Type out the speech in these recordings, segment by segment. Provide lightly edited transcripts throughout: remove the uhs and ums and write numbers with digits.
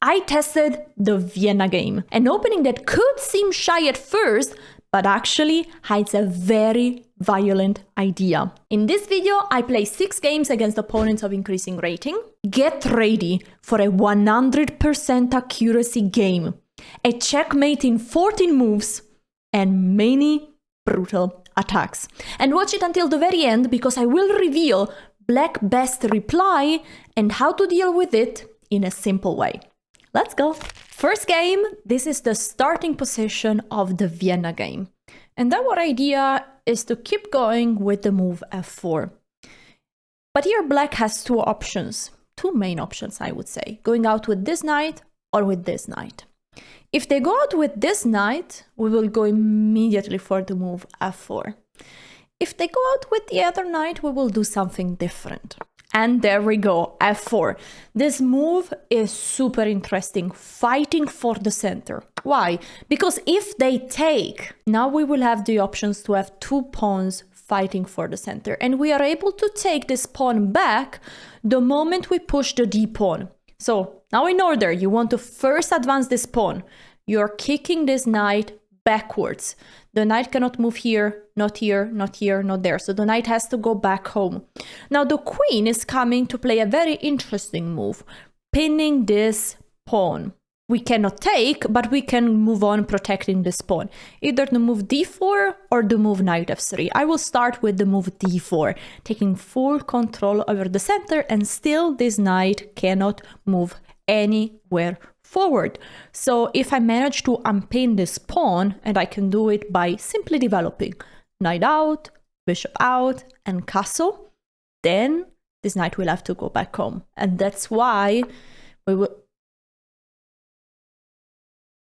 I tested the Vienna game, an opening that could seem shy at first, but actually hides a very violent idea. In this video, I play 6 games against opponents of increasing rating. Get ready for a 100% accuracy game, a checkmate in 14 moves, and many brutal attacks. And watch it until the very end because I will reveal Black's best reply and how to deal with it in a simple way. Let's go. First game, this is the starting position of the Vienna game. And our idea is to keep going with the move f4. But here Black has two options, two main options I would say, going out with this knight or with this knight. If they go out with this knight, we will go immediately for the move f4. If they go out with the other knight, we will do something different. And there we go, f4. This move is super interesting, fighting for the center. Why? Because if they take, now we will have the options to have 2 pawns fighting for the center. And we are able to take this pawn back the moment we push the d pawn. So now in order, you want to first advance this pawn. You're kicking this knight backwards. The knight cannot move here, not here, not here, not there. So the knight has to go back home. Now the queen is coming to play a very interesting move, pinning this pawn. We cannot take, but we can move on protecting this pawn. Either the move d4 or the move knight f3. I will start with the move d4, taking full control over the center, and still this knight cannot move anywhere forward. So if I manage to unpin this pawn, and I can do it by simply developing knight out, bishop out, and castle, then this knight will have to go back home. And that's why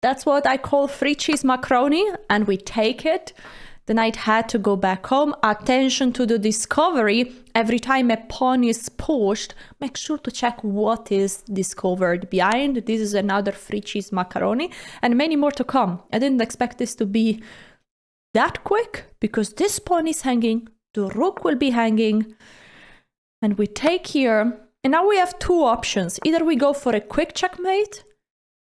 that's what I call free cheese macaroni, and we take it. The knight had to go back home. Attention to the discovery. Every time a pawn is pushed, make sure to check what is discovered behind. This is another free cheese macaroni, and many more to come. I didn't expect this to be that quick because this pawn is hanging, the rook will be hanging, and we take here. And now we have two options. Either we go for a quick checkmate,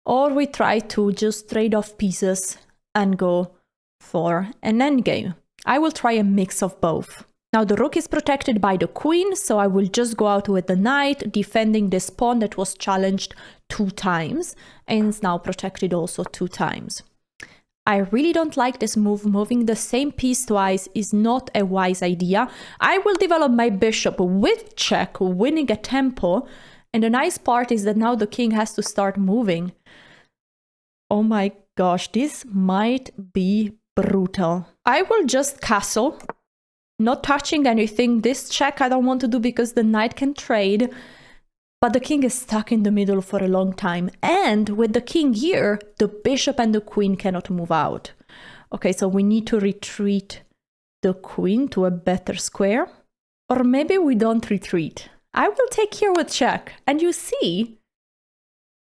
or we try to just trade off pieces and go for an endgame. I will try a mix of both. Now the rook is protected by the queen, so I will just go out with the knight, defending this pawn that was challenged 2 times and is now protected also 2 times. I really don't like this move. Moving the same piece twice is not a wise idea. I will develop my bishop with check, winning a tempo, and the nice part is that now the king has to start moving. Oh my gosh, this might be brutal. I will just castle, not touching anything. This check I don't want to do because the knight can trade, but the king is stuck in the middle for a long time. And with the king here, the bishop and the queen cannot move out. Okay, so we need to retreat the queen to a better square. Or maybe we don't retreat. I will take here with check. And you see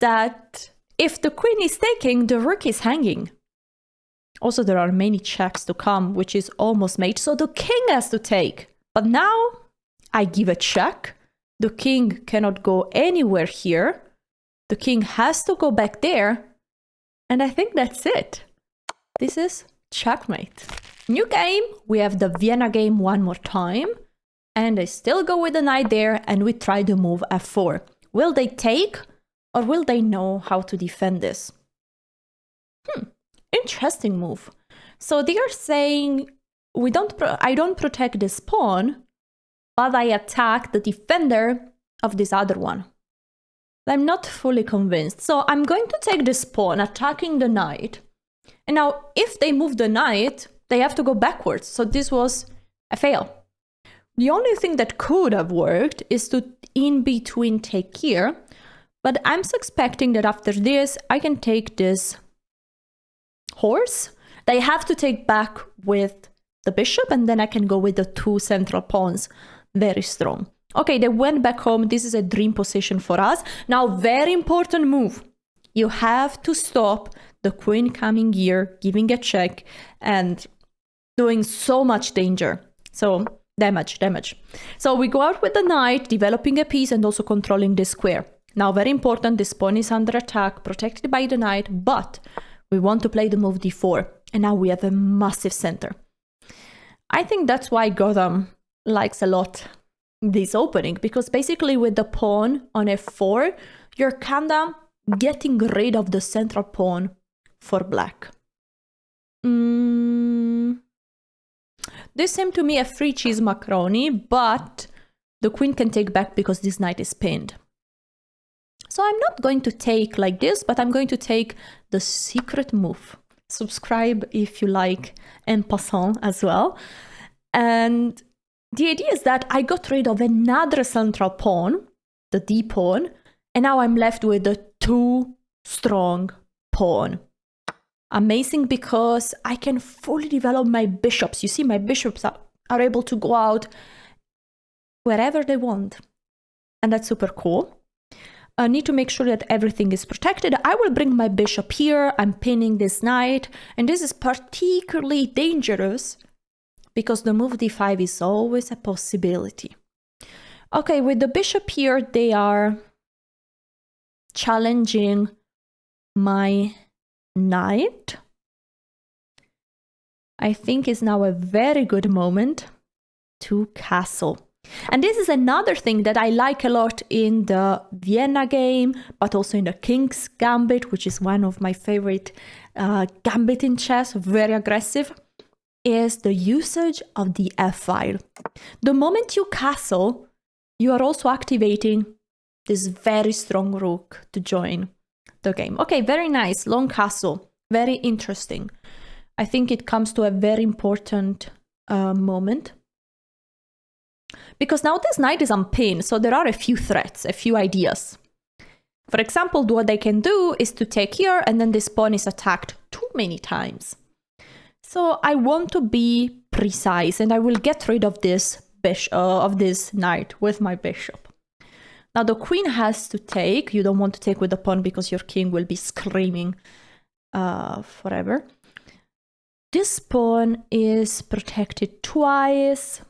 that if the queen is taking, the rook is hanging. Also, there are many checks to come, which is almost mate, so the king has to take. But now I give a check. The king cannot go anywhere here. The king has to go back there. And I think that's it. This is checkmate. New game. We have the Vienna game one more time. And I still go with the knight there, and we try the move f4. Will they take, or will they know how to defend this? Interesting move. So they are saying I don't protect this pawn, but I attack the defender of this other one. I'm not fully convinced. So I'm going to take this pawn, attacking the knight. And now if they move the knight, they have to go backwards. So this was a fail. The only thing that could have worked is to in between take here. But I'm suspecting that after this, I can take this horse. They have to take back with the bishop, and then I can go with the 2 central pawns. Very strong. Okay, they went back home. This is a dream position for us. Now, very important move. You have to stop the queen coming here, giving a check, and doing so much danger. So, damage. So we go out with the knight, developing a piece and also controlling the square. Now, very important, this pawn is under attack, protected by the knight, but we want to play the move d4. And now we have a massive center. I think that's why Gotham likes a lot this opening, because basically with the pawn on f4, you're kinda getting rid of the central pawn for black. This seemed to me a free cheese macaroni, but the queen can take back because this knight is pinned. So I'm not going to take like this, but I'm going to take the secret move. Subscribe if you like en passant as well. And the idea is that I got rid of another central pawn, the d pawn, and now I'm left with a too strong pawn. Amazing, because I can fully develop my bishops. You see, my bishops are able to go out wherever they want. And that's super cool. I need to make sure that everything is protected. I will bring my bishop here. I'm pinning this knight. And this is particularly dangerous because the move d5 is always a possibility. Okay, with the bishop here, they are challenging my knight. I think is now a very good moment to castle. And this is another thing that I like a lot in the Vienna game, but also in the King's Gambit, which is one of my favorite gambit in chess, very aggressive, is the usage of the f-file. The moment you castle, you are also activating this very strong rook to join the game. Okay, very nice, long castle, very interesting. I think it comes to a very important moment. Because now this knight is unpinned, so there are a few threats, a few ideas. For example, what they can do is to take here, and then this pawn is attacked too many times. So I want to be precise, and I will get rid of this knight with my bishop. Now the queen has to take. You don't want to take with the pawn because your king will be screaming forever. This pawn is protected twice.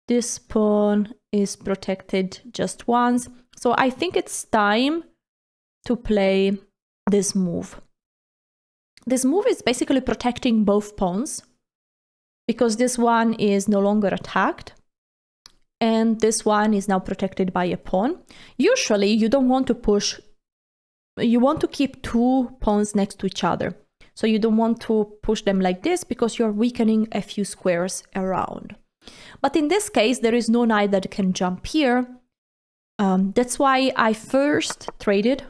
This pawn is protected just once. So I think it's time to play this move. This move is basically protecting both pawns because this one is no longer attacked and this one is now protected by a pawn. Usually you don't want to push, you want to keep two pawns next to each other. So you don't want to push them like this because you're weakening a few squares around. But in this case, there is no knight that can jump here. That's why I first traded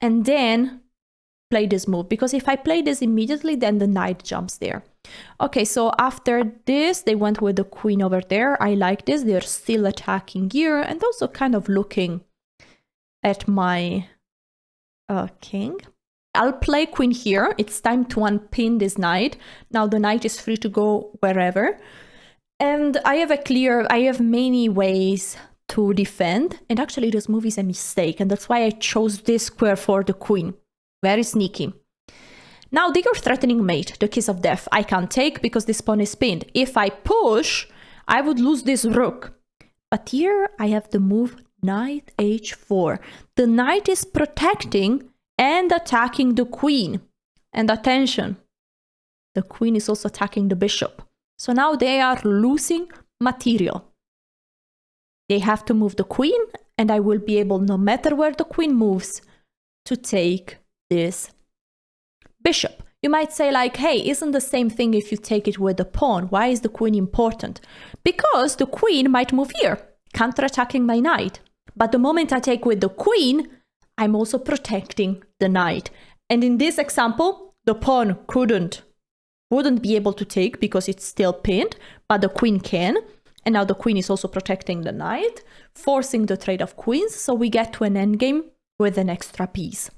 and then play this move. Because if I play this immediately, then the knight jumps there. Okay, so after this, they went with the queen over there. I like this. They're still attacking here and also kind of looking at my king. I'll play queen here. It's time to unpin this knight. Now the knight is free to go wherever. And I have many ways to defend. And actually this move is a mistake. And that's why I chose this square for the queen. Very sneaky. Now they are threatening mate, the kiss of death. I can't take because this pawn is pinned. If I push, I would lose this rook. But here I have the move knight h4. The knight is protecting and attacking the queen. And attention, the queen is also attacking the bishop. So now they are losing material. They have to move the queen, and I will be able, no matter where the queen moves, to take this bishop. You might say like, hey, isn't the same thing if you take it with the pawn? Why is the queen important? Because the queen might move here, counterattacking my knight. But the moment I take with the queen, I'm also protecting the knight. And in this example, the pawn wouldn't be able to take because it's still pinned, but the queen can. And now the queen is also protecting the knight, forcing the trade of queens. So we get to an endgame with an extra piece.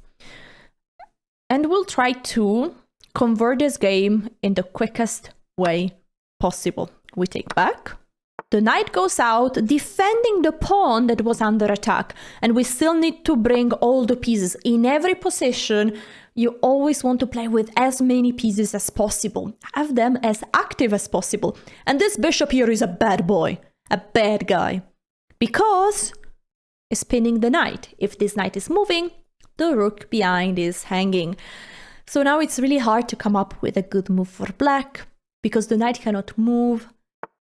And we'll try to convert this game in the quickest way possible. We take back. The knight goes out, defending the pawn that was under attack. And we still need to bring all the pieces. In every position, you always want to play with as many pieces as possible. Have them as active as possible. And this bishop here is a bad boy, a bad guy. because it's pinning the knight. If this knight is moving, the rook behind is hanging. So now it's really hard to come up with a good move for black because the knight cannot move.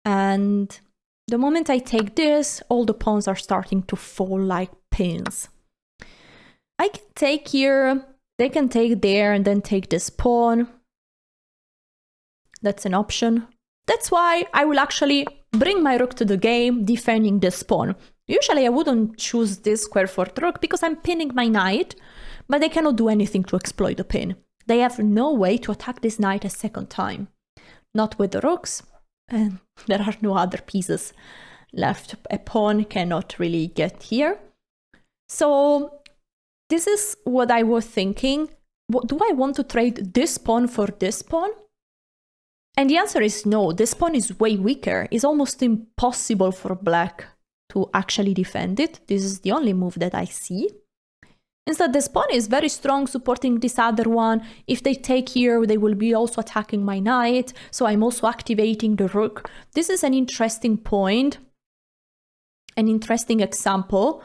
And the moment I take this, all the pawns are starting to fall like pins. I can take here, they can take there and then take this pawn. That's an option. That's why I will actually bring my rook to the game, defending this pawn. Usually I wouldn't choose this square fourth rook because I'm pinning my knight, but they cannot do anything to exploit the pin. They have no way to attack this knight a second time. Not with the rooks, and there are no other pieces left. A pawn cannot really get here. So this is what I was thinking. Do I want to trade this pawn for this pawn? And the answer is no. This pawn is way weaker. It's almost impossible for black to actually defend it. This is the only move that I see. Instead, this pawn is very strong, supporting this other one. If they take here, they will be also attacking my knight. So I'm also activating the rook. This is an interesting point, an interesting example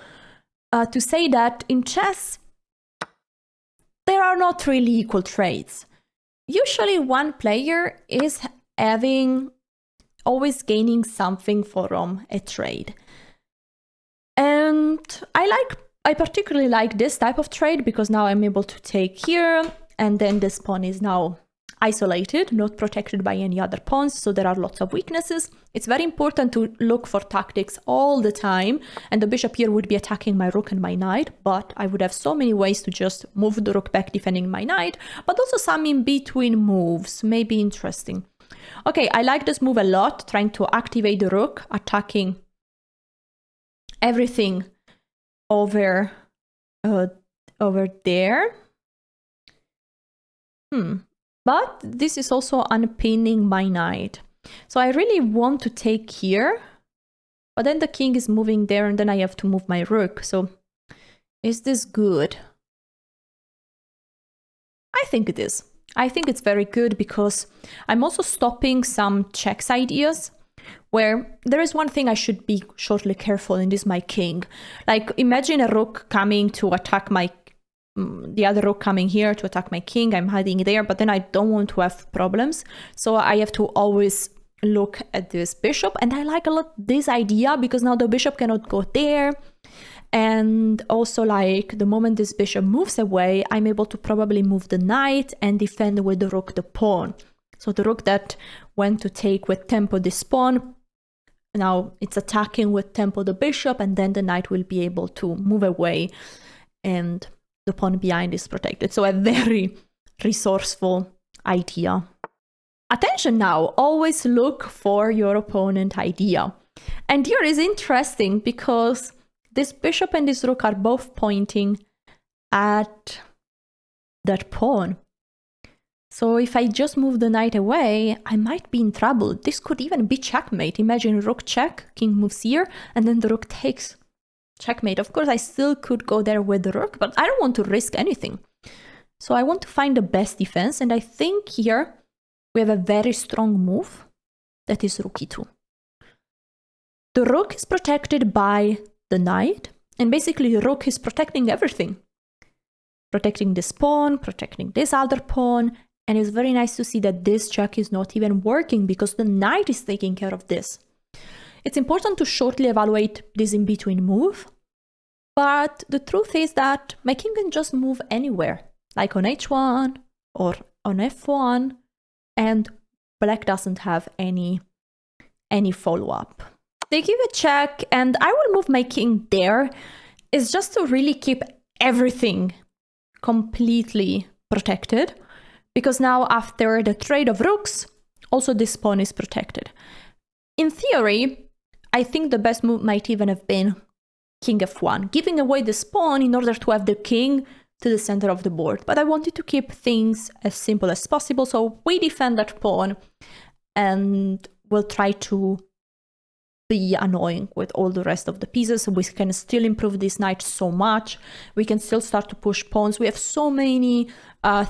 to say that in chess, there are not really equal trades. Usually one player is always gaining something from a trade. And I particularly like this type of trade because now I'm able to take here and then this pawn is now isolated, not protected by any other pawns, so there are lots of weaknesses. It's very important to look for tactics all the time, and the bishop here would be attacking my rook and my knight, but I would have so many ways to just move the rook back defending my knight, but also some in-between moves, may be interesting. Okay, I like this move a lot, trying to activate the rook, attacking everything over there. But this is also unpinning my knight. So I really want to take here, but then the king is moving there and then I have to move my rook. So is this good? I think it is. I think it's very good because I'm also stopping some checks ideas where there is one thing I should be shortly careful, and this is my king. Like imagine a rook coming to attack the other rook coming here to attack my king. I'm hiding there, but then I don't want to have problems. So I have to always look at this bishop. And I like a lot this idea because now the bishop cannot go there. And also like the moment this bishop moves away, I'm able to probably move the knight and defend with the rook the pawn. So the rook that went to take with tempo this pawn, now it's attacking with tempo the bishop, and then the knight will be able to move away and the pawn behind is protected. So a very resourceful idea. Attention now, always look for your opponent idea. And here is interesting because this bishop and this rook are both pointing at that pawn. So if I just move the knight away, I might be in trouble. This could even be checkmate. Imagine rook check, king moves here, and then the rook takes. Checkmate. Of course, I still could go there with the rook, but I don't want to risk anything. So I want to find the best defense, and I think here we have a very strong move that is rook e2. The rook is protected by the knight, and basically the rook is protecting everything. Protecting this pawn, protecting this other pawn, and it's very nice to see that this check is not even working because the knight is taking care of this. It's important to shortly evaluate this in-between move, but the truth is that my king can just move anywhere, like on h1 or on f1, and black doesn't have any follow-up. They give a check, and I will move my king there. It's just to really keep everything completely protected, because now after the trade of rooks, also this pawn is protected. In theory, I think the best move might even have been king f1, giving away this pawn in order to have the king to the center of the board. But I wanted to keep things as simple as possible, so we defend that pawn and we'll try to be annoying with all the rest of the pieces. We can still improve this knight so much. We can still start to push pawns. We have so many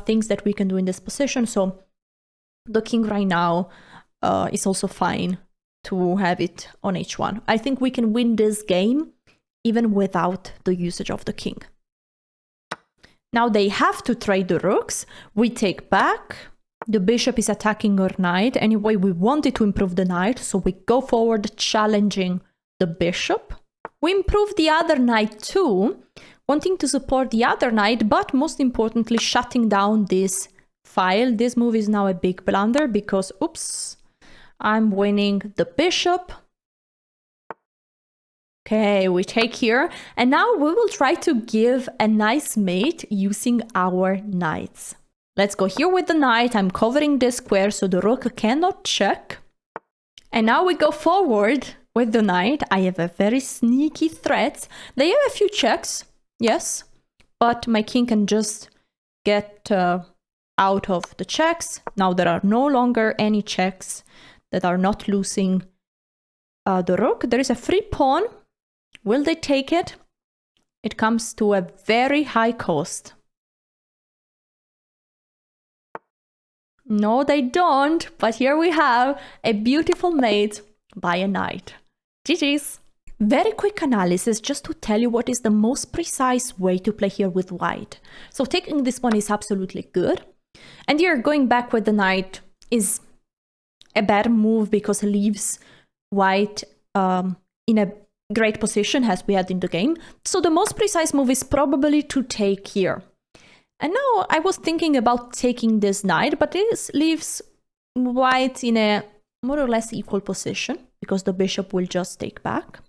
things that we can do in this position, so the king right now is also fine to have it on h1. I think we can win this game even without the usage of the king. Now they have to trade the rooks. We take back. The bishop is attacking our knight. Anyway, we wanted to improve the knight, so we go forward challenging the bishop. We improve the other knight too, wanting to support the other knight, but most importantly, shutting down this file. This move is now a big blunder because, oops, I'm winning the bishop. Okay, we take here, and now we will try to give a nice mate using our knights. Let's go here with the knight. I'm covering this square so the rook cannot check. And now we go forward with the knight. I have a very sneaky threat. They have a few checks, yes, but my king can just get out of the checks. Now there are no longer any checks that are not losing the rook. There is a free pawn. Will they take it? It comes to a very high cost. No, they don't, but here we have a beautiful mate by a knight. GG's. Very quick analysis just to tell you what is the most precise way to play here with white. So taking this one is absolutely good. And here going back with the knight is a bad move because it leaves white in a great position as we had in the game. So the most precise move is probably to take here. And now I was thinking about taking this knight, but this leaves white in a more or less equal position because the bishop will just take back.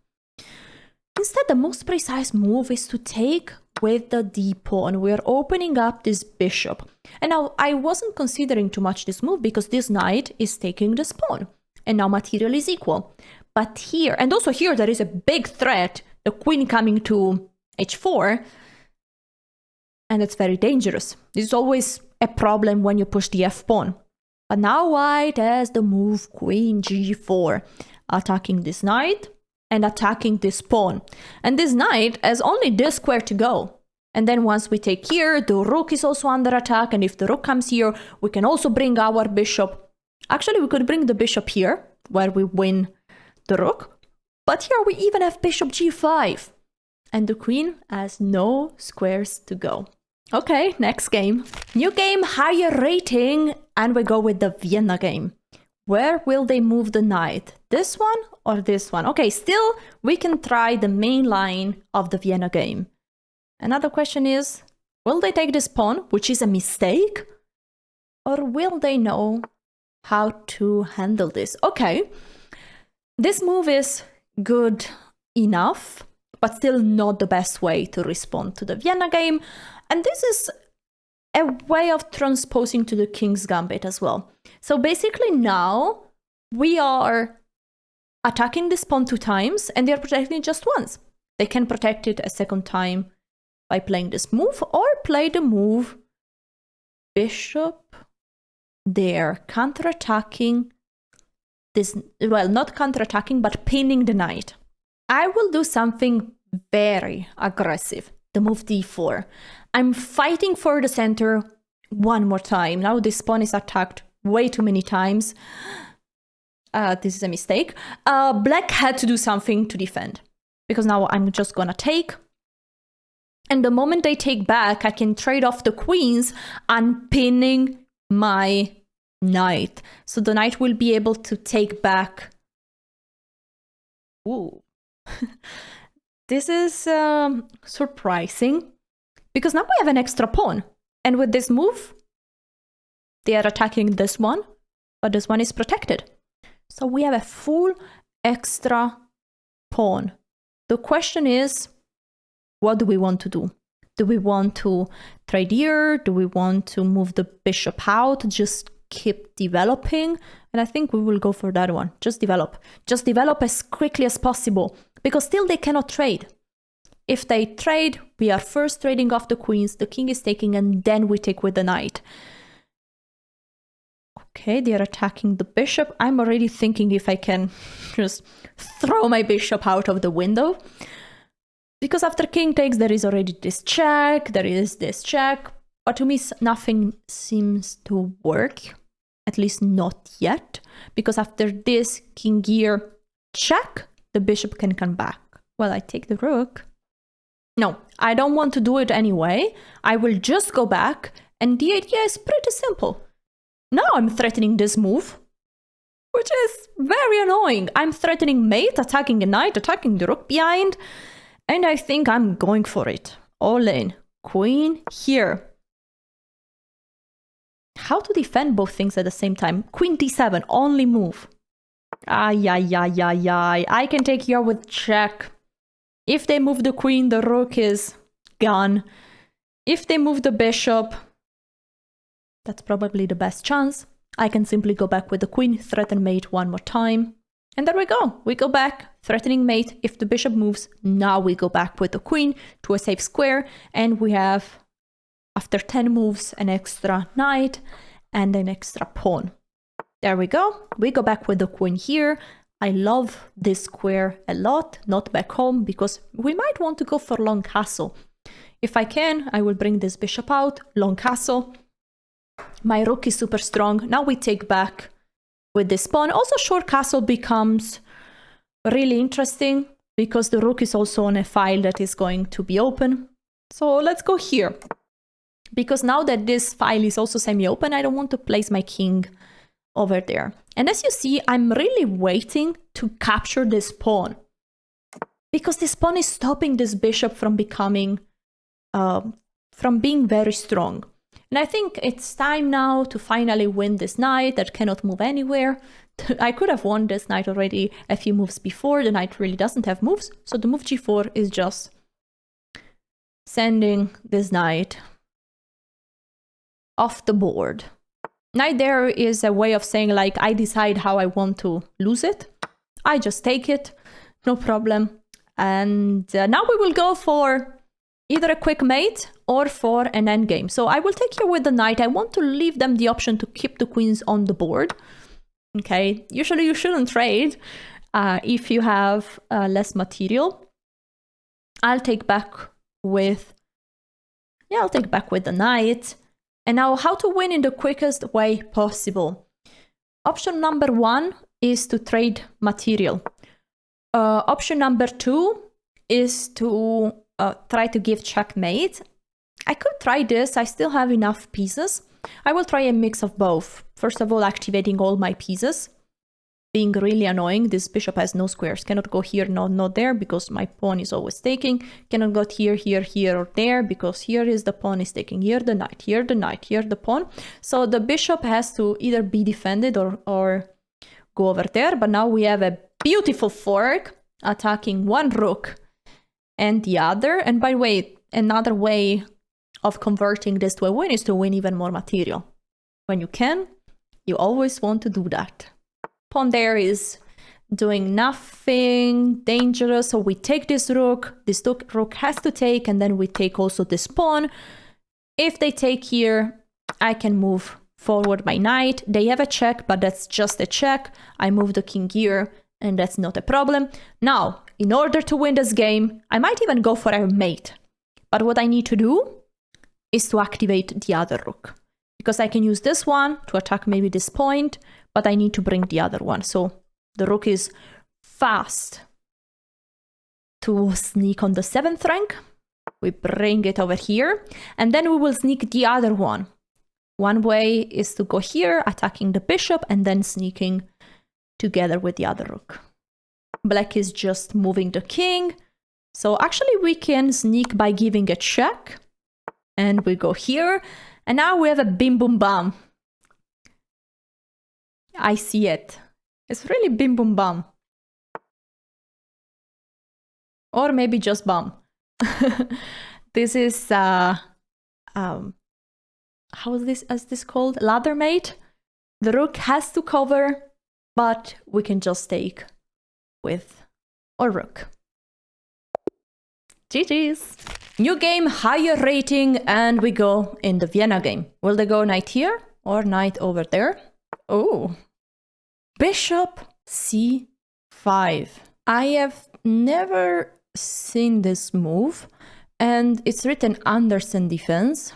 Instead, the most precise move is to take with the d pawn. We are opening up this bishop. And now I wasn't considering too much this move because this knight is taking this pawn. And now material is equal. But here, and also here, there is a big threat, the queen coming to h4. And it's very dangerous. This is always a problem when you push the f-pawn. But now white has the move queen g4, attacking this knight and attacking this pawn. And this knight has only this square to go. And then once we take here, the rook is also under attack. And if the rook comes here, we can also bring our bishop. Actually, we could bring the bishop here, where we win the rook. But here we even have bishop g5. And the queen has no squares to go. Okay, next game. New game, higher rating, and we go with the Vienna game. Where will they move the knight? This one or this one? Okay, still, we can try the main line of the Vienna game. Another question is, will they take this pawn, which is a mistake? Or will they know how to handle this? Okay, this move is good enough, but still not the best way to respond to the Vienna game. And this is a way of transposing to the King's Gambit as well. So basically now we are attacking this pawn 2 times and they are protecting it just once. They can protect it a second time by playing this move or play the move bishop there, counterattacking this, well, not counterattacking, but pinning the knight. I will do something very aggressive, the move d4. I'm fighting for the center one more time. Now this pawn is attacked way too many times. This is a mistake. Black had to do something to defend because now I'm just gonna take. And the moment they take back, I can trade off the queens and pinning my knight. So the knight will be able to take back. Ooh. This is surprising because now we have an extra pawn. And with this move, they are attacking this one, but this one is protected. So we have a full extra pawn. The question is, what do we want to do? Do we want to trade here? Do we want to move the bishop out? Just keep developing? And I think we will go for that one. Just develop. Just develop as quickly as possible because still they cannot trade. If they trade, we are first trading off the queens, the king is taking, and then we take with the knight. Okay, they are attacking the bishop. I'm already thinking if I can just throw my bishop out of the window. Because after king takes, there is already this check, there is this check. But to me, nothing seems to work. at least not yet, because after this king here check, the bishop can come back. Well, I take the rook. No, I don't want to do it anyway. I will just go back, and the idea is pretty simple. Now I'm threatening this move, which is very annoying. I'm threatening mate, attacking a knight, attacking the rook behind, and I think I'm going for it. All in. Queen here. How to defend both things at the same time? Queen d7, only move. Ay. I can take here with check. If they move the queen, the rook is gone. If they move the bishop, that's probably the best chance. I can simply go back with the queen, threaten mate one more time. And there we go. We go back, threatening mate. If the bishop moves, now we go back with the queen to a safe square. And we have, after 10 moves, an extra knight and an extra pawn. There we go. We go back with the queen here. I love this square a lot, not back home, because we might want to go for long castle. If I can, I will bring this bishop out, long castle. My rook is super strong. Now we take back with this pawn. Also, short castle becomes really interesting because the rook is also on a file that is going to be open. So let's go here. Because now that this file is also semi-open, I don't want to place my king over there. And as you see, I'm really waiting to capture this pawn, because this pawn is stopping this bishop from becoming, from being very strong. And I think it's time now to finally win this knight that cannot move anywhere. I could have won this knight already a few moves before. The knight really doesn't have moves. So the move g4 is just sending this knight off the board. Knight there is a way of saying, like, I decide how I want to lose it. I just take it, no problem. And now we will go for either a quick mate or for an endgame. So I will take here with the knight. I want to leave them the option to keep the queens on the board. Okay, usually you shouldn't trade if you have less material. I'll take back with, I'll take back with the knight. And now how to win in the quickest way possible. Option number 1 is to trade material. Option number 2 is to try to give checkmate. I could try this. I still have enough pieces. I will try a mix of both. First of all, activating all my pieces. Being really annoying. This bishop has no squares. Cannot go here, not there, because my pawn is always taking. Cannot go here, here, or there, because here is the pawn is taking. Here the knight, here the knight, here the pawn. So the bishop has to either be defended or go over there. But now we have a beautiful fork attacking one rook and the other. And by the way, another way of converting this to a win is to win even more material. When you can, you always want to do that. Pawn there is doing nothing dangerous, so we take this rook rook has to take, and then we take also this pawn. If they take here, I can move forward my knight. They have a check, but that's just a check. I move the king here, and that's not a problem. Now, in order to win this game, I might even go for a mate. But what I need to do is to activate the other rook, because I can use this one to attack maybe this point, but I need to bring the other one. So the rook is fast to sneak on the 7th rank. We bring it over here, and then we will sneak the other one. One way is to go here, attacking the bishop, and then sneaking together with the other rook. Black is just moving the king. So actually we can sneak by giving a check, and we go here, and now we have a bim boom bam. I see it. It's really bim boom bam. Or maybe just bam. This is how is this called? Ladder mate. The rook has to cover, but we can just take with our rook. GG's. New game, higher rating, and we go in the Vienna game. Will they go knight here or knight over there? Oh, bishop c5. I have never seen this move, and it's written Andersen defense.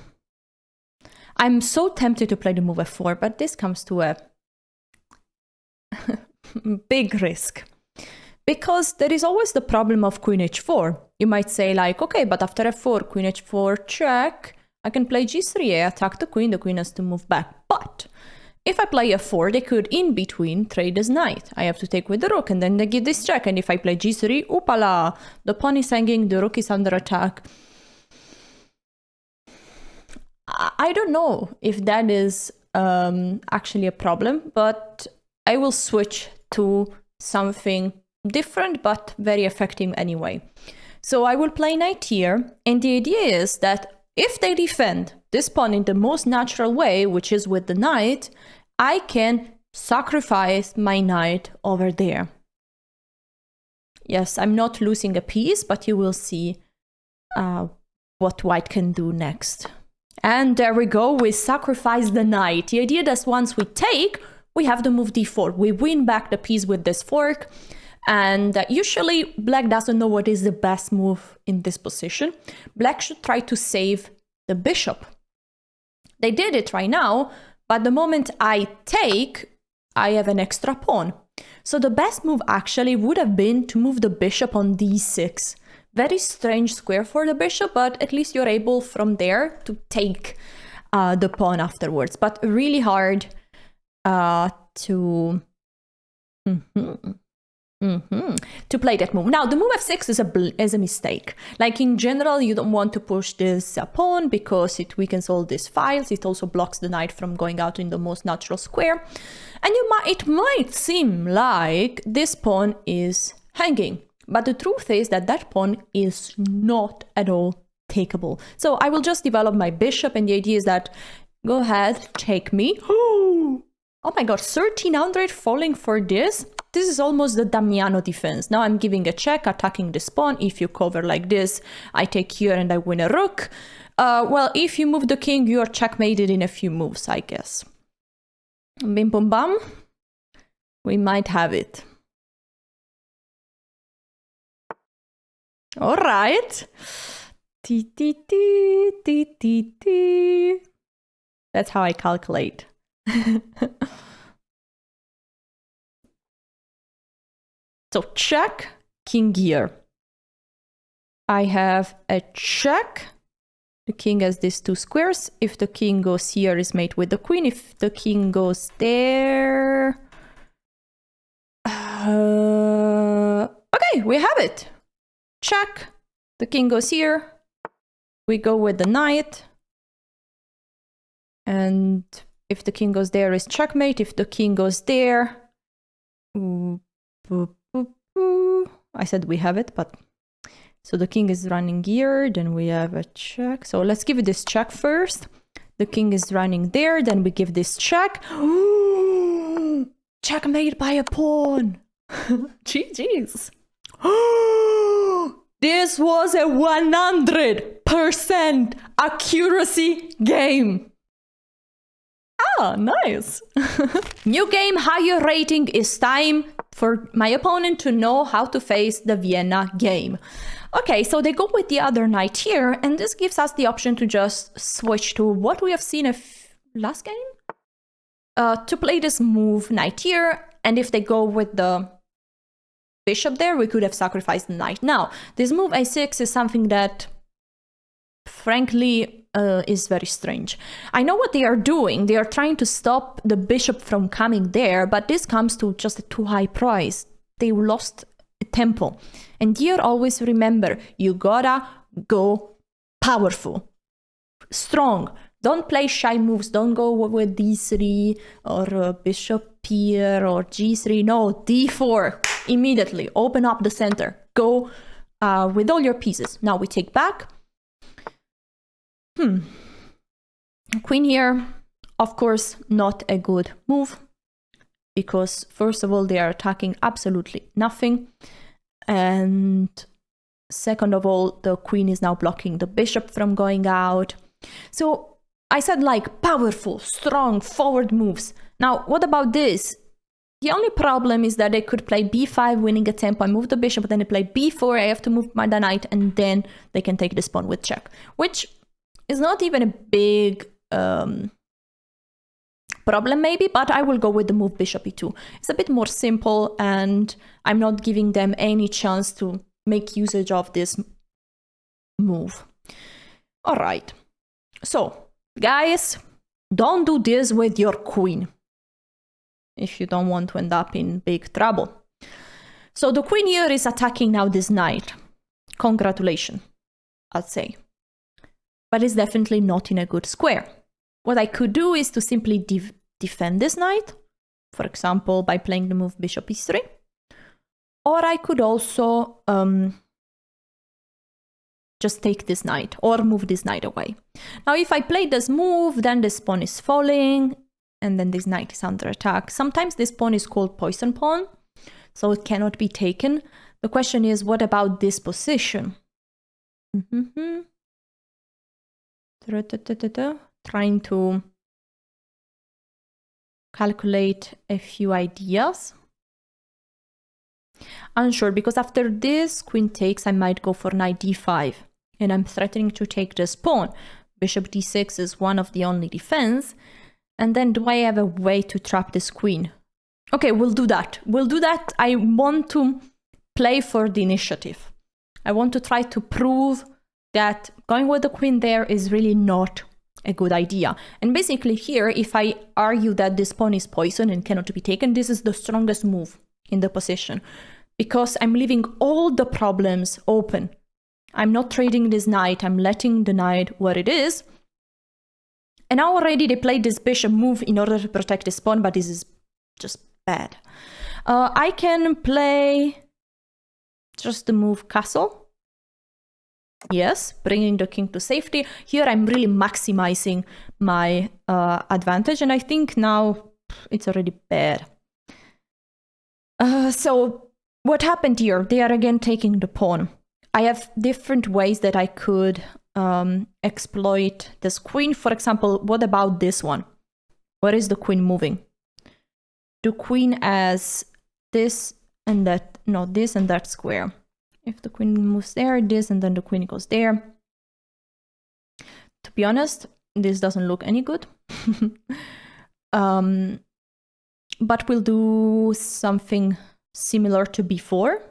I'm so tempted to play the move f4, but this comes to a big risk. Because there is always the problem of queen h4. You might say like, okay, but after f4, queen h4, check, I can play g3, I attack the queen has to move back. But if I play f4, they could in between trade this knight. I have to take with the rook, and then they give this check. And if I play g3, oopala, the pawn is hanging, the rook is under attack. I don't know if that is actually a problem, but I will switch to something different but very effective anyway. So I will play knight here, and the idea is that if they defend this pawn in the most natural way, which is with the knight, I can sacrifice my knight over there. Yes, I'm not losing a piece, but you will see what white can do next. And there we go, we sacrifice the knight. The idea that once we take, we have to move d4. We win back the piece with this fork. And usually black doesn't know what is the best move in this position. Black should try to save the bishop. They did it right now, but the moment I take, I have an extra pawn. So the best move actually would have been to move the bishop on d6. Very strange square for the bishop, but at least you're able from there to take the pawn afterwards. But really hard to play that move. Now, the move f6 is a mistake. Like in general, you don't want to push this pawn because it weakens all these files. It also blocks the knight from going out in the most natural square. And it might seem like this pawn is hanging, but the truth is that that pawn is not at all takeable. So I will just develop my bishop, and the idea is that go ahead, take me. Oh my god, 1300 falling for this? This is almost the Damiano defense. Now I'm giving a check, attacking this pawn. If you cover like this, I take here and I win a rook. Well, if you move the king, you are checkmated in a few moves, I guess. Bim bum bam. We might have it. All right. That's how I calculate. So check, king here. I have a check. The king has these two squares. If the king goes here, is mate with the queen. If the king goes there... okay, we have it. Check. The king goes here. We go with the knight. And if the king goes there, is checkmate. If the king goes there... I said we have it, but... So the king is running here, then we have a check. So let's give it this check first. The king is running there, then we give this check. Checkmate by a pawn. GG's. This was a 100% accuracy game. Ah, nice. New game, higher rating. Is time for my opponent to know how to face the Vienna game. Okay, so they go with the other knight here, and this gives us the option to just switch to what we have seen last game. To play this move, knight here, and if they go with the bishop there, we could have sacrificed the knight. Now, this move a6 is something that, frankly, is very strange. I know what they are doing. They are trying to stop the bishop from coming there, but this comes to just a too high price. They lost tempo. And here, always remember, you gotta go powerful, strong. Don't play shy moves. Don't go with d3 or bishop here or g3. No, d4 immediately. Open up the center. Go with all your pieces. Now we take back. Queen here, of course, not a good move, because first of all, they are attacking absolutely nothing. And second of all, the queen is now blocking the bishop from going out. So I said like powerful, strong, forward moves. Now, what about this? The only problem is that they could play b5, winning a tempo. I move the bishop, but then they play b4. I have to move my knight, and then they can take this pawn with check, which is not even a big problem maybe, but I will go with the move bishop e2. It's a bit more simple, and I'm not giving them any chance to make usage of this move. All right, so guys, don't do this with your queen if you don't want to end up in big trouble. So the queen here is attacking now this knight. Congratulations, I'd say. But it's definitely not in a good square. What I could do is to simply defend this knight, for example, by playing the move bishop e3. Or I could also just take this knight or move this knight away. Now, if I play this move, then this pawn is falling, and then this knight is under attack. Sometimes this pawn is called poison pawn, so it cannot be taken. The question is, what about this position? Trying to calculate a few ideas. Unsure, because after this queen takes, I might go for knight d5, and I'm threatening to take this pawn. Bishop d6 is one of the only defense. And then do I have a way to trap this queen? Okay, we'll do that. We'll do that. I want to play for the initiative. I want to try to prove that going with the queen there is really not a good idea. And basically here, if I argue that this pawn is poison and cannot be taken, this is the strongest move in the position, because I'm leaving all the problems open. I'm not trading this knight, I'm letting the knight where it is. And now already they played this bishop move in order to protect this pawn, but this is just bad. I can play just the move castle. Yes, bringing the king to safety. Here I'm really maximizing my advantage, and I think now it's already bad. So what happened here? They are again taking the pawn. I have different ways that I could exploit this queen. For example, what about this one? Where is the queen moving? The queen has this and that, no, this and that square. If the queen moves there, this, and then the queen goes there. To be honest, this doesn't look any good. But we'll do something similar to before,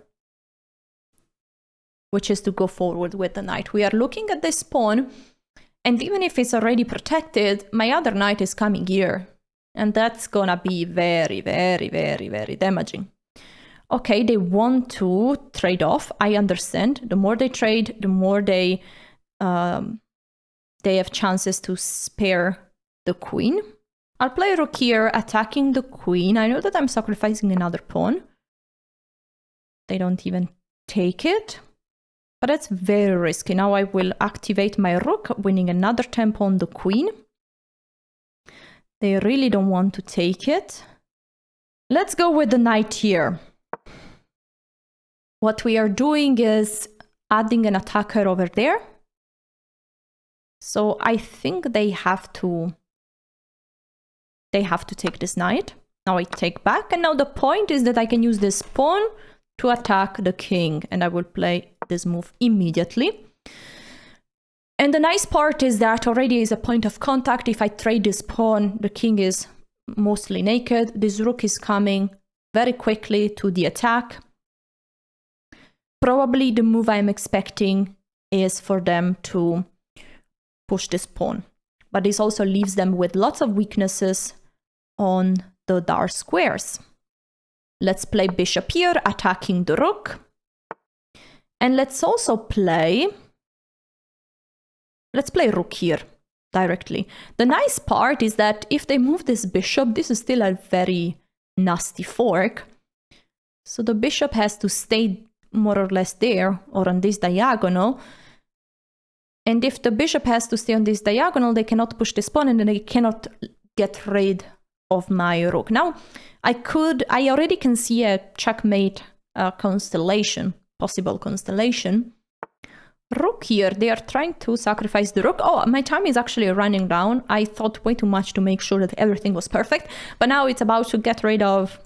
which is to go forward with the knight. We are looking at this pawn, and even if it's already protected, my other knight is coming here. And that's gonna be very, very, very, very damaging. Okay, they want to trade off. I understand. The more they trade, the more they have chances to spare the queen. I'll play rook here, attacking the queen. I know that I'm sacrificing another pawn. They don't even take it. But that's very risky. Now I will activate my rook, winning another tempo on the queen. They really don't want to take it. Let's go with the knight here. What we are doing is adding an attacker over there. So I think they have to take this knight. Now I take back, and now the point is that I can use this pawn to attack the king, and I will play this move immediately. And the nice part is that already is a point of contact. If I trade this pawn, the king is mostly naked. This rook is coming very quickly to the attack. Probably the move I'm expecting is for them to push this pawn. But this also leaves them with lots of weaknesses on the dark squares. Let's play bishop here, attacking the rook. And let's also play... Let's play rook here directly. The nice part is that if they move this bishop, this is still a very nasty fork. So the bishop has to stay more or less there or on this diagonal. And if the bishop has to stay on this diagonal, they cannot push this pawn and then they cannot get rid of my rook. Now, I already can see a checkmate constellation, possible constellation. Rook here, they are trying to sacrifice the rook. Oh, my time is actually running down. I thought way too much to make sure that everything was perfect. But now it's about to get rid of,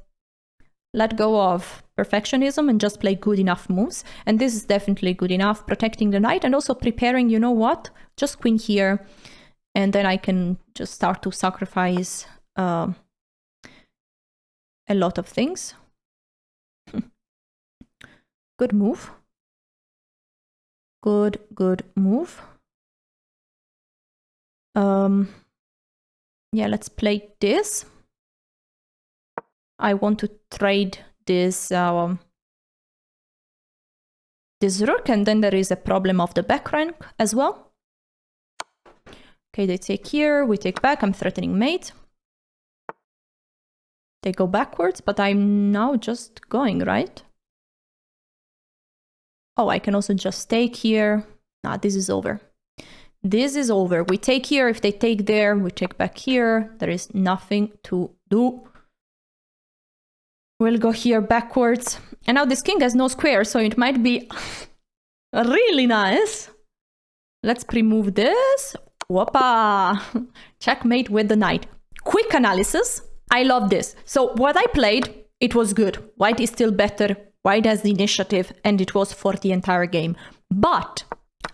let go of perfectionism and just play good enough moves. And this is definitely good enough, protecting the knight and also preparing, you know what? Just queen here And then I can just start to sacrifice a lot of things. Good move. Good move. Yeah, let's play this. I want to trade this this rook, and then there is a problem of the back rank as well. Okay, they take here, we take back, I'm threatening mate. They go backwards, but I'm now just going, right? Oh, I can also just take here. Nah, this is over. This is over. We take here, if they take there, we take back here. There is nothing to do. We'll go here backwards. And now this king has no square, so it might be really nice. Let's pre-move this. Whoppa! Checkmate with the knight. Quick analysis. I love this. So what I played, it was good. White is still better. White has the initiative, and it was for the entire game. But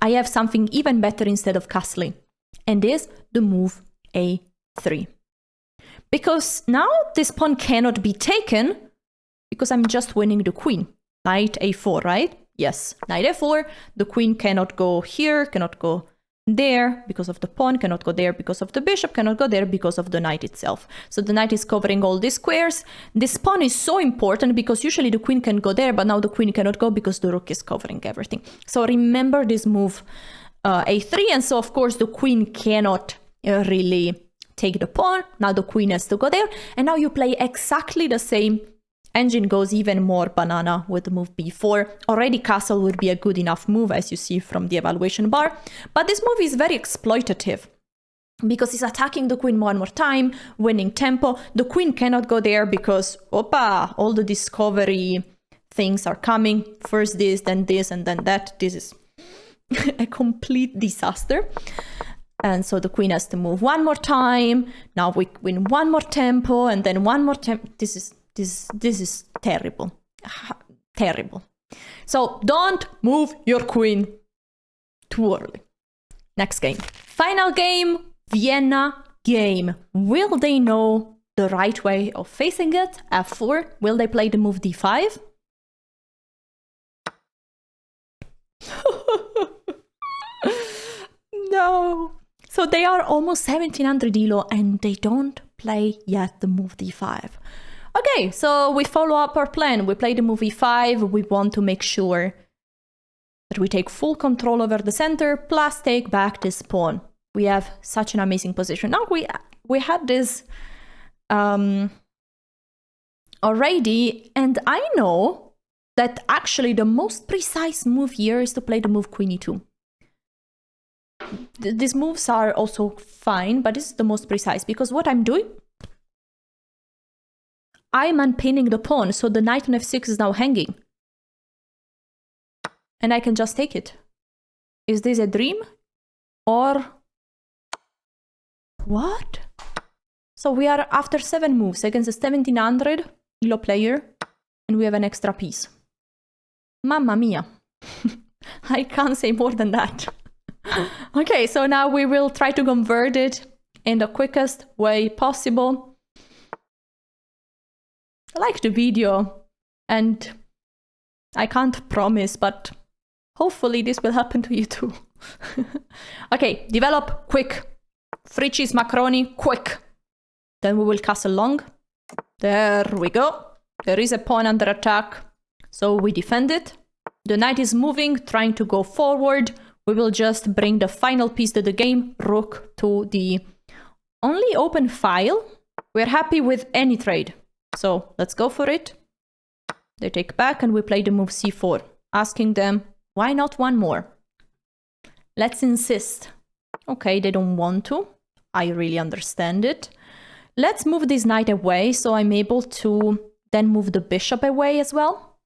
I have something even better instead of castling, and is the move a3. Because now this pawn cannot be taken, because I'm just winning the queen. Knight a4, right? Yes, knight a4. The queen cannot go here, cannot go there because of the pawn, cannot go there because of the bishop, cannot go there because of the knight itself. So the knight is covering all these squares. This pawn is so important because usually the queen can go there, but now the queen cannot go because the rook is covering everything. So remember this move a3, and so of course the queen cannot really take the pawn. Now the queen has to go there, and now you play exactly the same. Engine goes even more banana with the move b4. Already castle would be a good enough move, as you see from the evaluation bar. But this move is very exploitative because it's attacking the queen one more time, winning tempo. The queen cannot go there because, opa, all the discovery things are coming. First this, and then that. This is a complete disaster. And so the queen has to move one more time. Now we win one more tempo, and then one more tempo. This is terrible. Terrible. So don't move your queen too early. Next game. Final game, Vienna game. Will they know the right way of facing it? f4. Will they play the move d5? No. So they are almost 1700 elo and they don't play yet the move d5. Okay, so we follow up our plan. We play the move e5. We want to make sure that we take full control over the center, plus take back this pawn. We have such an amazing position. Now we had this already, and I know that actually the most precise move here is to play the move queen e2. These moves are also fine, but this is the most precise because what I'm doing, I'm unpinning the pawn, so the knight on f6 is now hanging. And I can just take it. Is this a dream? Or what? So we are after 7 moves against a 1700 elo player, and we have an extra piece. Mamma mia. I can't say more than that. Okay, so now we will try to convert it in the quickest way possible. Like the video, and I can't promise, but hopefully this will happen to you too. Okay, develop quick. 3 cheese macaroni, quick. Then we will castle long. There we go. There is a pawn under attack, so we defend it. The knight is moving, trying to go forward. We will just bring the final piece to the game, rook to the only open file. We're happy with any trade. So let's go for it. They take back and we play the move c4, asking them, why not one more? Let's insist. Okay, they don't want to. I really understand it. Let's move this knight away so I'm able to then move the bishop away as well.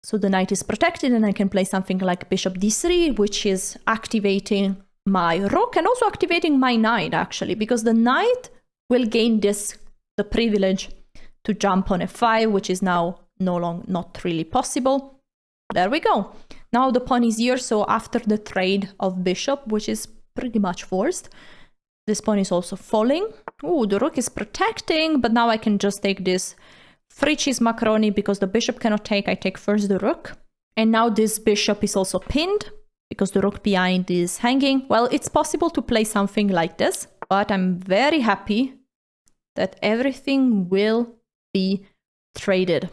So the knight is protected and I can play something like bishop d3, which is activating my rook and also activating my knight actually, because the knight will gain the privilege to jump on f5, which is now not really possible. There we go. Now the pawn is here, so after the trade of bishop, which is pretty much forced, This pawn is also falling. Ooh, the rook is protecting, but now I can just take this free cheese macaroni because the bishop cannot take. I take first the rook. And now this bishop is also pinned because the rook behind is hanging. Well, it's possible to play something like this, but I'm very happy that everything will be traded.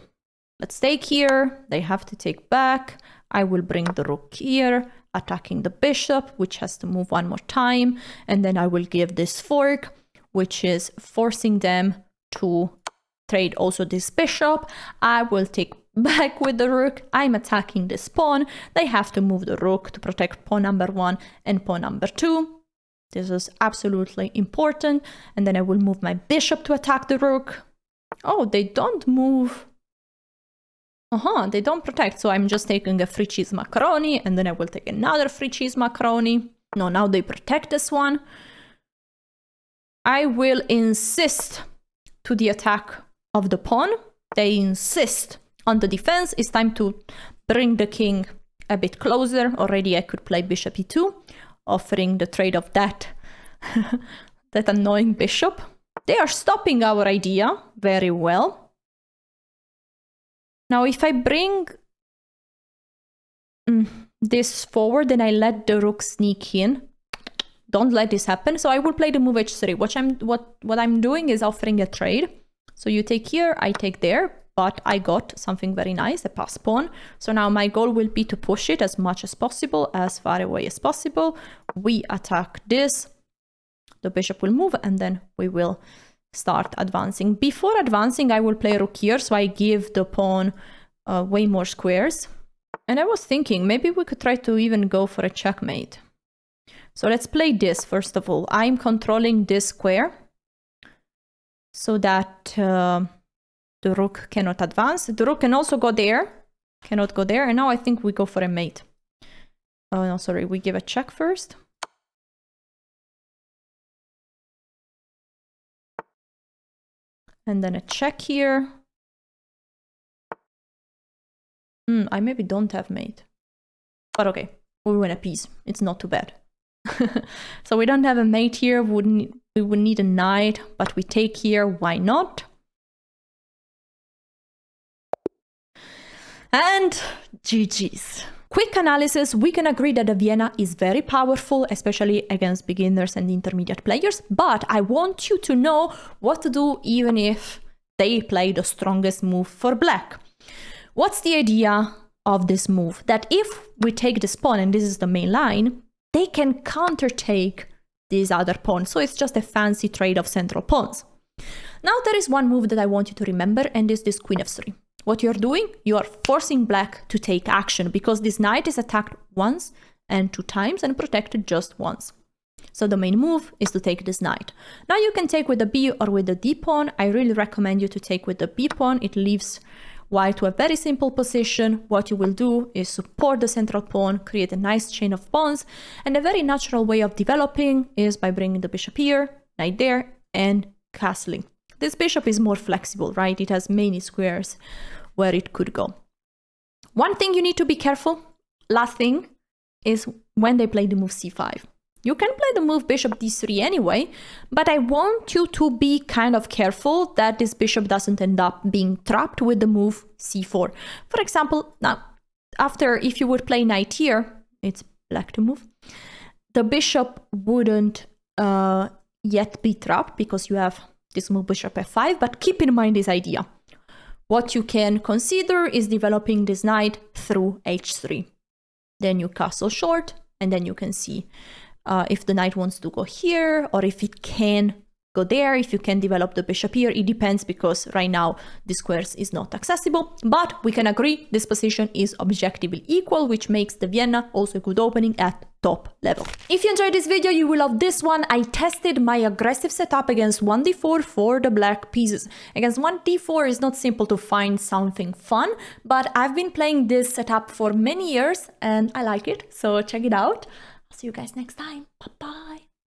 Let's take here. They have to take back. I will bring the rook here, attacking the bishop, which has to move one more time. And then I will give this fork, which is forcing them to trade also this bishop. I will take back with the rook. I'm attacking this pawn. They have to move the rook to protect pawn number 1 and pawn number 2. This is absolutely important. And then I will move my bishop to attack the rook. Oh, they don't move. They don't protect. So I'm just taking a free cheese macaroni, and then I will take another free cheese macaroni. No, now they protect this one. I will insist to the attack of the pawn. They insist on the defense. It's time to bring the king a bit closer. Already I could play bishop e2, offering the trade of that, that annoying bishop. They are stopping our idea very well. Now, if I bring this forward and I let the rook sneak in, don't let this happen. So I will play the move h3. What I'm doing is offering a trade. So you take here, I take there, but I got something very nice, a pass pawn. So now my goal will be to push it as much as possible, as far away as possible. We attack this. The bishop will move, and then we will start advancing. Before advancing, I will play rook here, so I give the pawn way more squares. And I was thinking, maybe we could try to even go for a checkmate. So let's play this first of all. I'm controlling this square so that the rook cannot advance. The rook can also go there, cannot go there. And now I think we go for a mate. Oh no, sorry, we give a check first. And then a check here. I maybe don't have mate. But okay, we win a piece. It's not too bad. So we don't have a mate here. We would need a knight, but we take here. Why not? And GG's. Quick analysis, we can agree that the Vienna is very powerful, especially against beginners and intermediate players, but I want you to know what to do even if they play the strongest move for black. What's the idea of this move? That if we take this pawn, and this is the main line, they can counter-take these other pawns, so it's just a fancy trade of central pawns. Now there is one move that I want you to remember, and is this queen f3. What you're doing, you are forcing black to take action because this knight is attacked once and 2 times and protected just once. So the main move is to take this knight. Now you can take with the b or with the d pawn. I really recommend you to take with the b pawn. It leaves white to a very simple position. What you will do is support the central pawn, create a nice chain of pawns, and a very natural way of developing is by bringing the bishop here, knight there, and castling. This bishop is more flexible, right? It has many squares where it could go. One thing you need to be careful, last thing, is when they play the move c5. You can play the move bishop d3 anyway, but I want you to be kind of careful that this bishop doesn't end up being trapped with the move c4. For example, now, if you would play knight here, it's black to move, the bishop wouldn't yet be trapped because you have this move bishop f5, but keep in mind this idea. What you can consider is developing this knight through h3. Then you castle short, and then you can see if the knight wants to go here, or if it can go there, if you can develop the bishop here. It depends, because right now the squares is not accessible, but we can agree this position is objectively equal, which makes the Vienna also a good opening at top level. If you enjoyed this video, you will love this one. I tested my aggressive setup against 1d4 for the black pieces. Against 1d4 is not simple to find something fun, but I've been playing this setup for many years and I like it, so check it out. I'll see you guys next time. Bye bye.